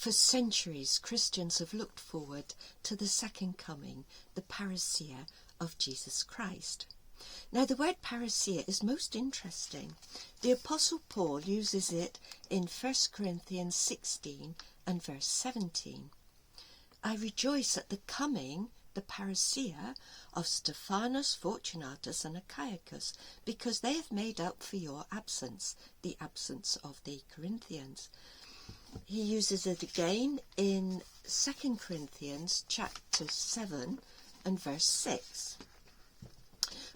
For centuries, Christians have looked forward to the second coming, the Parousia of Jesus Christ. Now, the word parousia is most interesting. The Apostle Paul uses it in 1 Corinthians 16 and verse 17. I rejoice at the coming, the parousia, of Stephanus, Fortunatus and Achaicus, because they have made up for your absence, the absence of the Corinthians. He uses it again in 2 Corinthians chapter 7 and verse 6.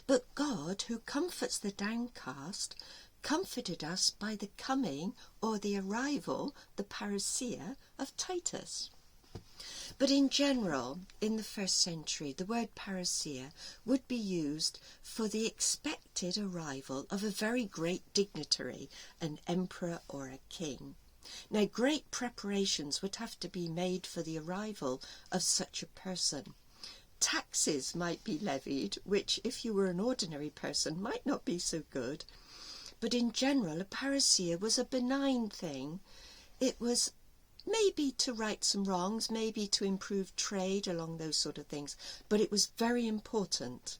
But God, who comforts the downcast, comforted us by the coming or the arrival, the parousia, of Titus. But in general, in the first century, the word parousia would be used for the expected arrival of a very great dignitary, an emperor or a king. Now, great preparations would have to be made for the arrival of such a person. Taxes might be levied, which, if you were an ordinary person, might not be so good. But in general, a parousia was a benign thing. It was maybe to right some wrongs, maybe to improve trade, along those sort of things, but it was very important.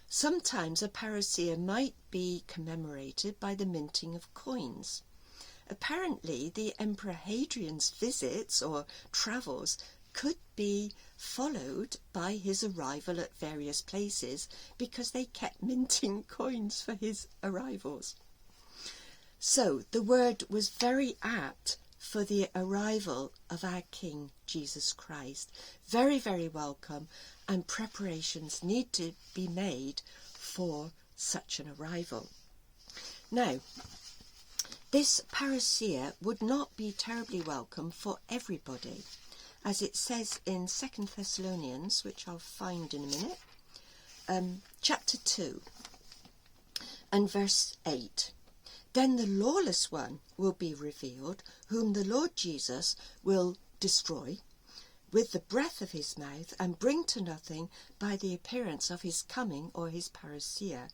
Sometimes a parousia might be commemorated by the minting of coins. Apparently, the Emperor Hadrian's visits or travels could be followed by his arrival at various places because they kept minting coins for his arrivals. So the word was very apt for the arrival of our King Jesus Christ. Very, very welcome, and preparations need to be made for such an arrival. Now, this parousia would not be terribly welcome for everybody, as it says in 2 Thessalonians, which I'll find in a minute, chapter 2 and verse 8. Then the lawless one will be revealed, whom the Lord Jesus will destroy with the breath of his mouth and bring to nothing by the appearance of his coming or his parousia.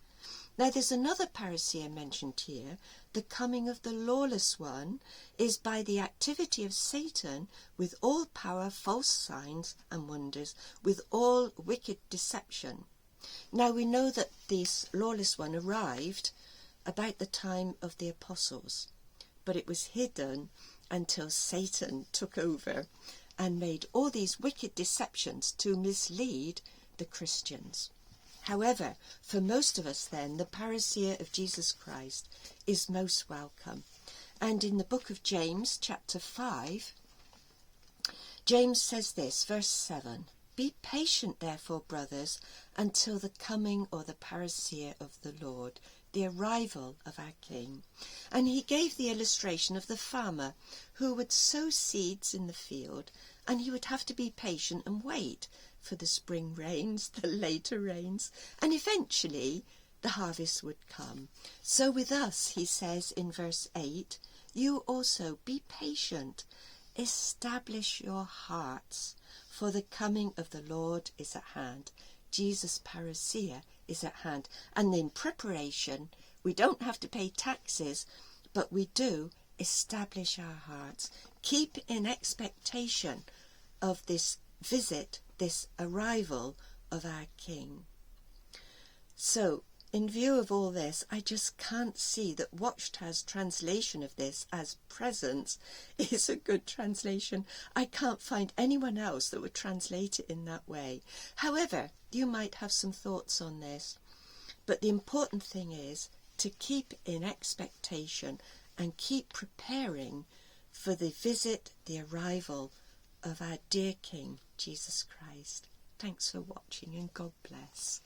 Now there's another parousia mentioned here. The coming of the lawless one is by the activity of Satan with all power, false signs and wonders, with all wicked deception. Now we know that this lawless one arrived about the time of the apostles, but it was hidden until Satan took over and made all these wicked deceptions to mislead the Christians. However, for most of us then, the parousia of Jesus Christ is most welcome. And in the book of James, chapter 5, James says this, verse 7, Be patient, therefore, brothers, until the coming or the parousia of the Lord, the arrival of our King. And he gave the illustration of the farmer who would sow seeds in the field, and he would have to be patient and wait for the spring rains, the later rains, and eventually the harvest would come. So with us, he says in verse 8, you also be patient, establish your hearts, for the coming of the Lord is at hand. Jesus' parousia is at hand. And in preparation, we don't have to pay taxes, but we do establish our hearts. Keep in expectation of this visit, this arrival of our King. So, in view of all this, I just can't see that Watchtower's translation of this as presence is a good translation. I can't find anyone else that would translate it in that way. However, you might have some thoughts on this. But the important thing is to keep in expectation and keep preparing for the visit, the arrival of our dear King, Jesus Christ. Thanks for watching and God bless.